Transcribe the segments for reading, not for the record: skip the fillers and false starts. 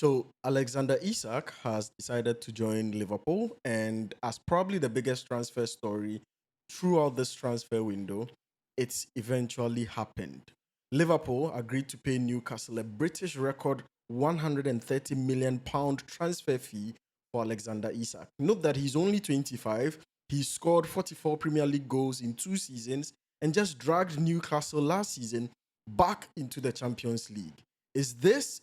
So Alexander Isak has decided to join Liverpool, and as probably the biggest transfer story throughout this transfer window, it's eventually happened. Liverpool agreed to pay Newcastle a British record £130 million transfer fee for Alexander Isak. Note that he's only 25, he scored 44 Premier League goals in 2 seasons, and just dragged Newcastle last season back into the Champions League. Is this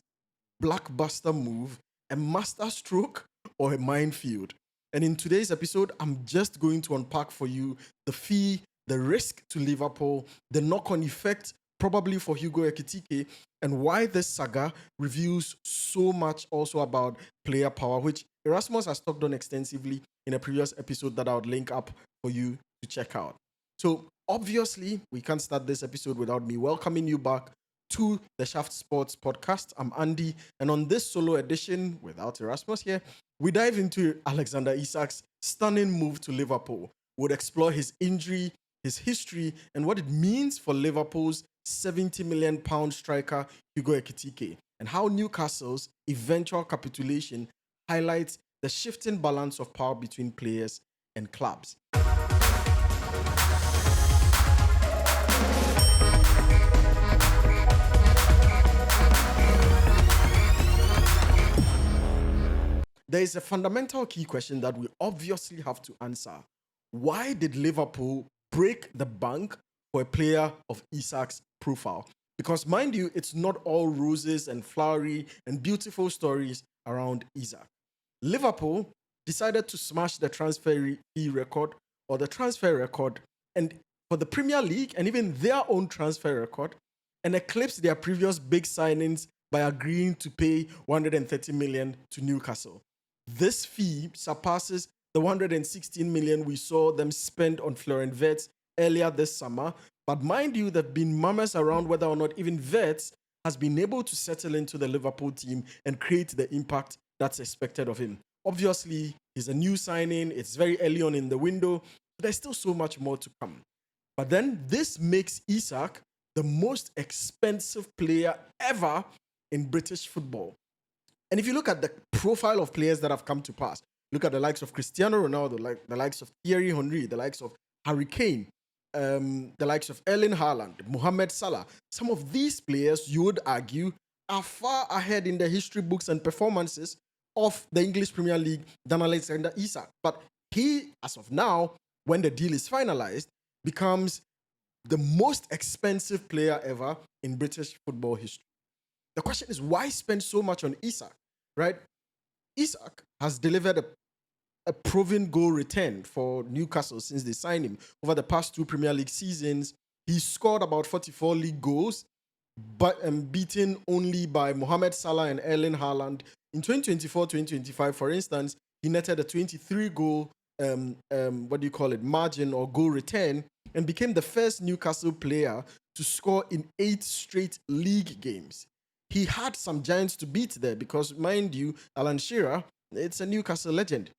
blockbuster move, a master stroke, or a minefield? And in today's episode, I'm just going to unpack for you the fee, the risk to Liverpool, the knock on effect probably for Hugo Ekitike, and why this saga reveals so much also about player power, which Erasmus has talked on extensively in a previous episode that I would link up for you to check out. So, obviously, we can't start this episode without me welcoming you back to the Shaft Sports podcast. I'm Andy, and on this solo edition, without Erasmus here, we dive into Alexander Isak's stunning move to Liverpool. We'll explore his injury, his history, and what it means for Liverpool's £70 million striker, Hugo Ekitike, and how Newcastle's eventual capitulation highlights the shifting balance of power between players and clubs. There is a fundamental key question that we obviously have to answer. Why did Liverpool break the bank for a player of Isak's profile? Because mind you, it's not all roses and flowery and beautiful stories around Isak. Liverpool decided to smash the transfer fee record or the transfer record and for the Premier League and even their own transfer record and eclipse their previous big signings by agreeing to pay 130 million to Newcastle. This fee surpasses the 116 million we saw them spend on Florent Wirtz earlier this summer. But mind you, there have been murmurs around whether or not even Wirtz has been able to settle into the Liverpool team and create the impact that's expected of him. Obviously, he's a new signing. It's very early on in the window. But there's still so much more to come. But then this makes Isak the most expensive player ever in British football. And if you look at the profile of players that have come to pass, look at the likes of Cristiano Ronaldo, like the likes of Thierry Henry, the likes of Harry Kane, the likes of Erling Haaland, Mohamed Salah. Some of these players, you would argue, are far ahead in the history books and performances of the English Premier League than Alexander Isak. But he, as of now, when the deal is finalized, becomes the most expensive player ever in British football history. The question is, why spend so much on Isak, right? Isak has delivered a proven goal return for Newcastle since they signed him. Over the past 2 Premier League seasons, he scored about 44 league goals, but beaten only by Mohamed Salah and Erling Haaland. In 2024-2025, for instance, he netted a 23-goal margin or goal return, and became the first Newcastle player to score in 8 straight league games. He had some giants to beat there because, mind you, Alan Shearer, it's a Newcastle legend.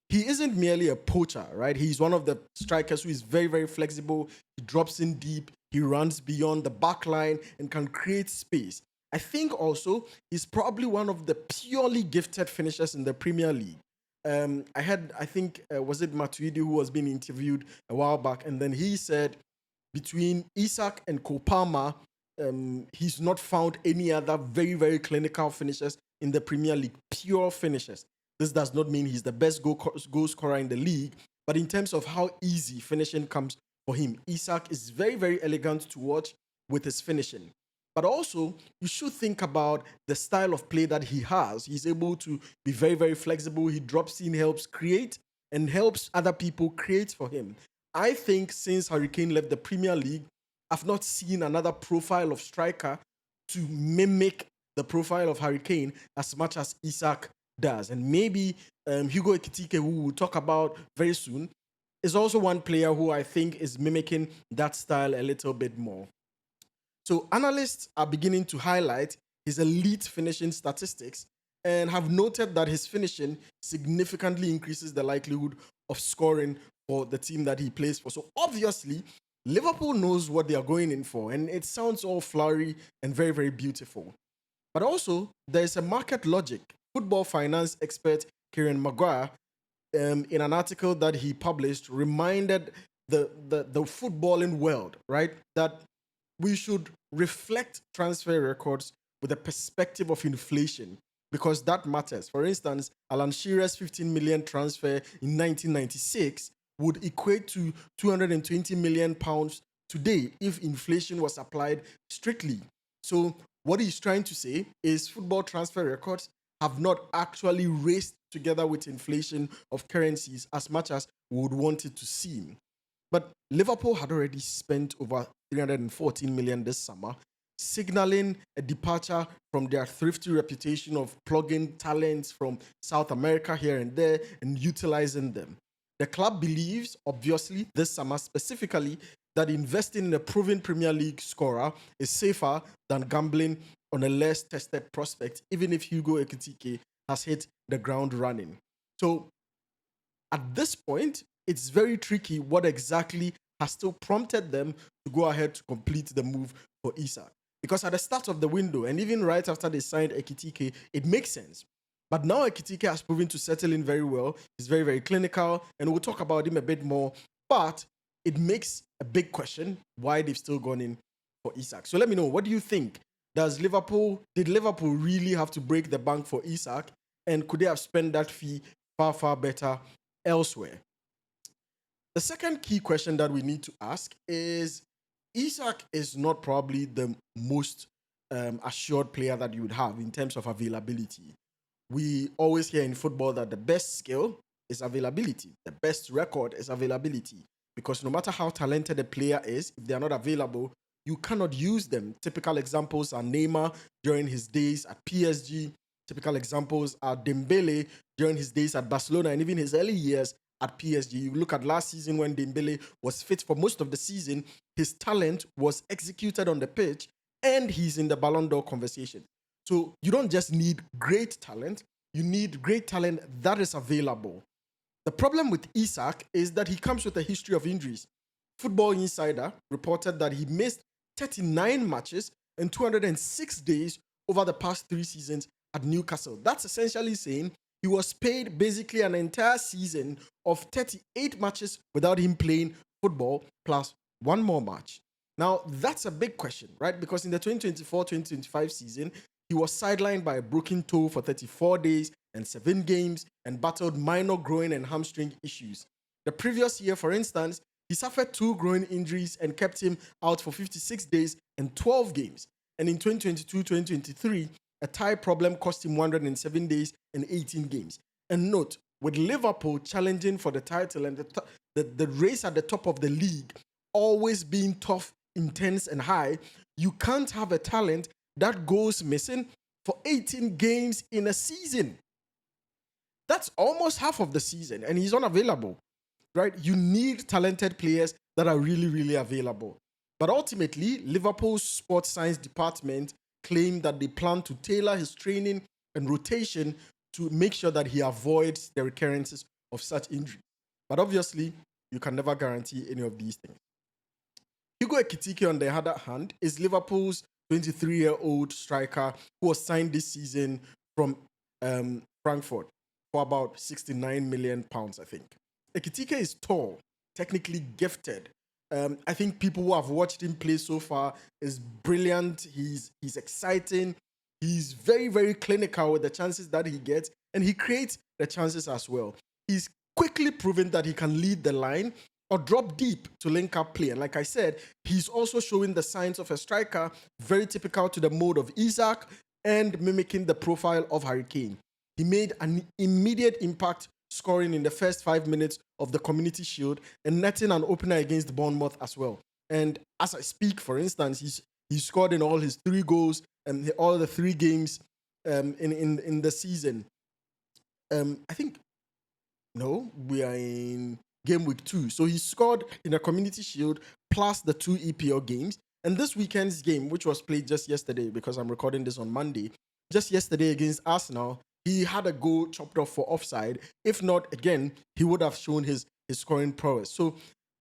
He isn't merely a poacher, right? He's one of the strikers who is very, very flexible. He drops in deep. He runs beyond the back line and can create space. I think also he's probably one of the purely gifted finishers in the Premier League. Was it Matuidi who was being interviewed a while back, and then he said between Isak and Kopama, he's not found any other very, very clinical finishers in the Premier League, pure finishers. This does not mean he's the best goal scorer in the league, but in terms of how easy finishing comes for him, Isak is very, very elegant to watch with his finishing. But also, you should think about the style of play that he has. He's able to be very, very flexible. He drops in, helps create, and helps other people create for him. I think since Harry Kane left the Premier League, I've not seen another profile of striker to mimic the profile of Harry Kane as much as Isak does. And maybe Hugo Ekitiké, who we'll talk about very soon, is also one player who I think is mimicking that style a little bit more. So analysts are beginning to highlight his elite finishing statistics and have noted that his finishing significantly increases the likelihood of scoring for the team that he plays for. So obviously, Liverpool knows what they are going in for, and it sounds all flowery and very, very beautiful. But also, there is a market logic. Football finance expert Kieran Maguire, in an article that he published, reminded the footballing world, right, that we should reflect transfer records with a perspective of inflation because that matters. For instance, Alan Shearer's 15 million transfer in 1996 would equate to 220 million pounds today if inflation was applied strictly. So what he's trying to say is football transfer records have not actually raced together with inflation of currencies as much as we would want it to seem. But Liverpool had already spent over 314 million this summer, signaling a departure from their thrifty reputation of plugging talents from South America here and there and utilizing them. The club believes, obviously, this summer specifically, that investing in a proven Premier League scorer is safer than gambling on a less tested prospect, even if Hugo Ekitike has hit the ground running. So at this point, it's very tricky what exactly has still prompted them to go ahead to complete the move for Isak. Because at the start of the window, and even right after they signed Ekitike, it makes sense. But now Ekitike has proven to settle in very well. He's very, very clinical, and we'll talk about him a bit more. But it makes a big question why they've still gone in for Isak. So let me know, what do you think? Did Liverpool really have to break the bank for Isak? And could they have spent that fee far, far better elsewhere? The second key question that we need to ask is, Isak is not probably the most assured player that you would have in terms of availability. We always hear in football that the best skill is availability. The best record is availability. Because no matter how talented a player is, if they are not available, you cannot use them. Typical examples are Neymar during his days at PSG. Typical examples are Dembele during his days at Barcelona and even his early years at PSG. You look at last season when Dembele was fit for most of the season, his talent was executed on the pitch and he's in the Ballon d'Or conversation. So you don't just need great talent, you need great talent that is available. The problem with Isak is that he comes with a history of injuries. Football Insider reported that he missed 39 matches in 206 days over the past 3 seasons at Newcastle. That's essentially saying he was paid basically an entire season of 38 matches without him playing football plus one more match. Now, that's a big question, right? Because in the 2024-2025 season, he was sidelined by a broken toe for 34 days and 7 games and battled minor groin and hamstring issues. The previous year, for instance, he suffered 2 groin injuries and kept him out for 56 days and 12 games. And in 2022-2023, a thigh problem cost him 107 days and 18 games. And note, with Liverpool challenging for the title and the race at the top of the league always being tough, intense, and high, you can't have a talent that goes missing for 18 games in a season. That's almost half of the season, and he's unavailable, right? You need talented players that are really, really available. But ultimately, Liverpool's sports science department claimed that they plan to tailor his training and rotation to make sure that he avoids the recurrences of such injury. But obviously, you can never guarantee any of these things. Hugo Ekitike, on the other hand, is Liverpool's 23-year-old striker who was signed this season from Frankfurt for about 69 million pounds, I think. Ekitike is tall, technically gifted. I think people who have watched him play so far is brilliant. He's exciting. He's very, very clinical with the chances that he gets, and he creates the chances as well. He's quickly proven that he can lead the line or drop deep to link up play. And like I said, he's also showing the signs of a striker, very typical to the mode of Isak and mimicking the profile of Harry Kane. He made an immediate impact, scoring in the first 5 minutes of the Community Shield and netting an opener against Bournemouth as well. And as I speak, for instance, he scored in all his 3 goals and all the 3 games in the season. I think, no, we are in game week 2. So he scored in the Community Shield plus the 2 EPL games. And this weekend's game, which was played just yesterday, because I'm recording this on Monday, just yesterday against Arsenal, he had a goal chopped off for offside. If not, again, he would have shown his scoring prowess. So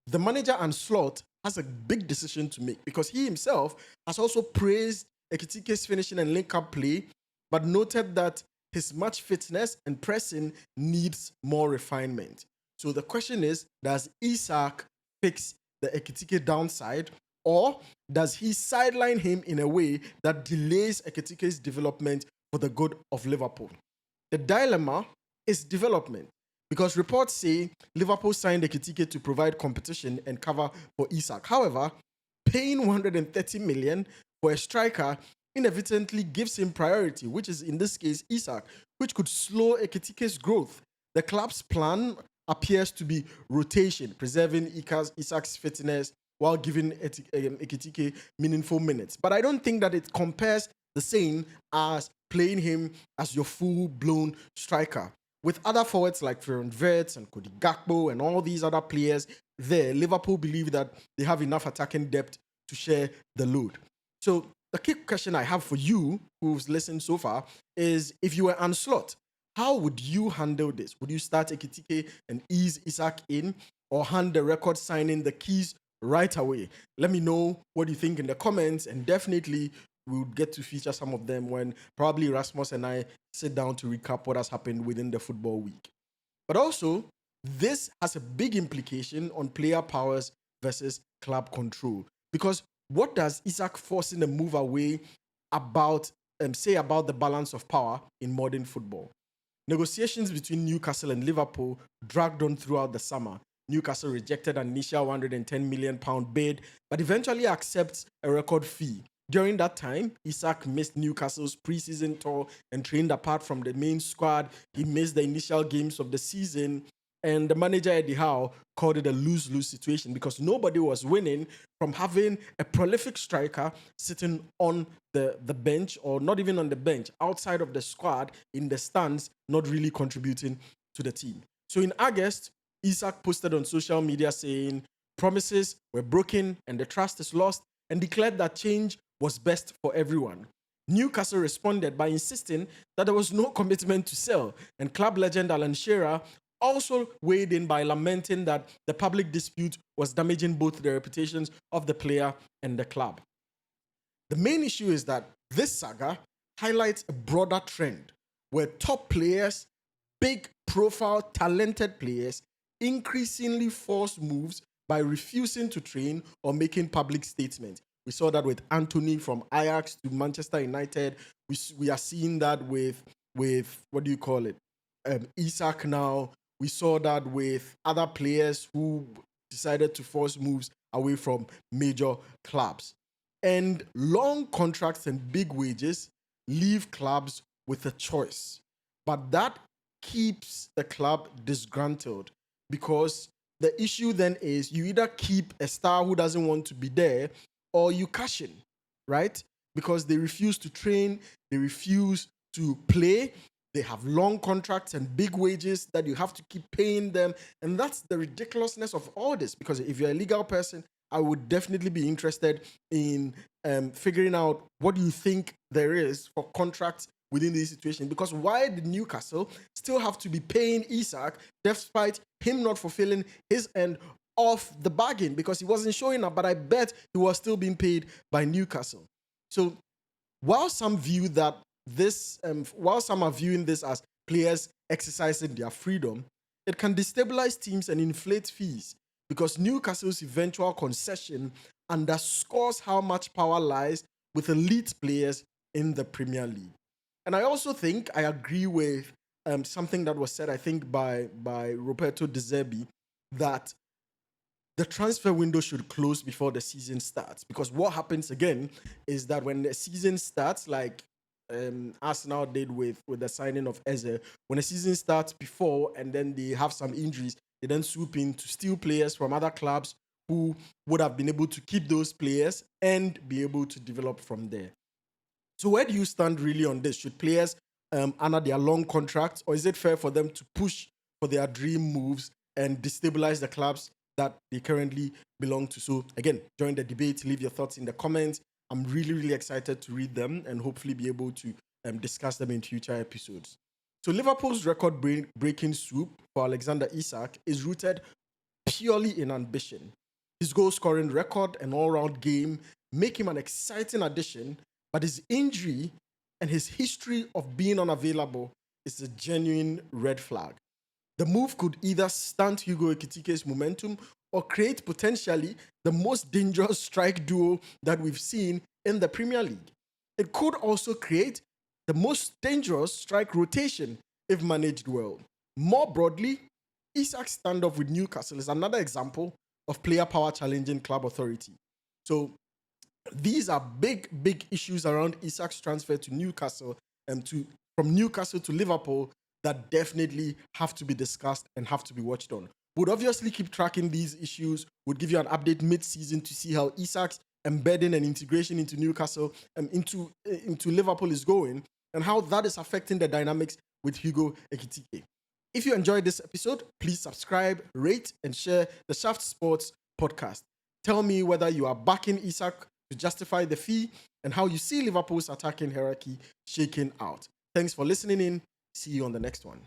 the manager and Slot has a big decision to make because he himself has also praised Ekitike's finishing and link-up play, but noted that his match fitness and pressing needs more refinement. So the question is, does Isak fix the Ekitike downside, or does he sideline him in a way that delays Ekitike's development for the good of Liverpool? The dilemma is development, because reports say Liverpool signed Ekitike to provide competition and cover for Isak. However, paying 130 million for a striker inevitably gives him priority, which is in this case Isak, which could slow Ekitike's growth. The club's plan appears to be rotation, preserving Isak's fitness while giving Ekitike meaningful minutes. But I don't think that it compares the same as playing him as your full-blown striker. With other forwards like Florian Wirtz and Cody Gakpo and all these other players there, Liverpool believe that they have enough attacking depth to share the load. So the key question I have for you, who's listened so far, is if you were Anslot, how would you handle this? Would you start Ekitike and ease Isak in, or hand the record signing the keys right away? Let me know what you think in the comments, and definitely we'll get to feature some of them when probably Rasmus and I sit down to recap what has happened within the football week. But also, this has a big implication on player powers versus club control. Because what does Isak forcing a move away say about the balance of power in modern football? Negotiations between Newcastle and Liverpool dragged on throughout the summer. Newcastle rejected an initial £110 million bid, but eventually accepts a record fee. During that time, Isak missed Newcastle's preseason tour and trained apart from the main squad. He missed the initial games of the season, and the manager, Eddie Howe, called it a lose-lose situation because nobody was winning from having a prolific striker sitting on the bench, or not even on the bench, outside of the squad, in the stands, not really contributing to the team. So in August, Isak posted on social media saying promises were broken and the trust is lost, and declared that change was best for everyone. Newcastle responded by insisting that there was no commitment to sell, and club legend Alan Shearer also weighed in by lamenting that the public dispute was damaging both the reputations of the player and the club. The main issue is that this saga highlights a broader trend where top players, big profile, talented players, increasingly force moves by refusing to train or making public statements. We saw that with Anthony from Ajax to Manchester United. We are seeing that with what do you call it? Isak now. We saw that with other players who decided to force moves away from major clubs. And long contracts and big wages leave clubs with a choice. But that keeps the club disgruntled, because the issue then is you either keep a star who doesn't want to be there, or you cash in, right? Because they refuse to train, they refuse to play, they have long contracts and big wages that you have to keep paying them. And that's the ridiculousness of all this, because if you're a legal person, I would definitely be interested in figuring out what do you think there is for contracts within this situation. Because why did Newcastle still have to be paying Isak despite him not fulfilling his end of the bargain? Because he wasn't showing up, but I bet he was still being paid by Newcastle. So while some view that while some are viewing this as players exercising their freedom, it can destabilize teams and inflate fees, because Newcastle's eventual concession underscores how much power lies with elite players in the Premier League. And I also think I agree with something that was said, I think, by Roberto De Zerbi, that the transfer window should close before the season starts. Because what happens again is that when the season starts, like Arsenal did with the signing of Eze, when the season starts before and then they have some injuries, they then swoop in to steal players from other clubs who would have been able to keep those players and be able to develop from there. So where do you stand really on this? Should players honor their long contracts, or is it fair for them to push for their dream moves and destabilize the clubs that they currently belong to? So again, join the debate, leave your thoughts in the comments. I'm really, really excited to read them and hopefully be able to discuss them in future episodes. So Liverpool's record-breaking swoop for Alexander Isak is rooted purely in ambition. His goal-scoring record and all-round game make him an exciting addition, but his injury and his history of being unavailable is a genuine red flag. The move could either stunt Hugo Ekitike's momentum or create potentially the most dangerous strike duo that we've seen in the Premier League. It could also create the most dangerous strike rotation if managed well. More broadly, Isak's standoff with Newcastle is another example of player power challenging club authority. So these are big issues around Isak's transfer to Newcastle and from Newcastle to Liverpool that definitely have to be discussed and have to be watched on. Would obviously keep tracking these issues, would give you an update mid-season to see how Isak's embedding and integration into Newcastle and into Liverpool is going and how that is affecting the dynamics with Hugo Ekitike. If you enjoyed this episode, please subscribe, rate, and share the Shaft Sports podcast. Tell me whether you are backing Isak to justify the fee and how you see Liverpool's attacking hierarchy shaking out. Thanks for listening in. See you on the next one.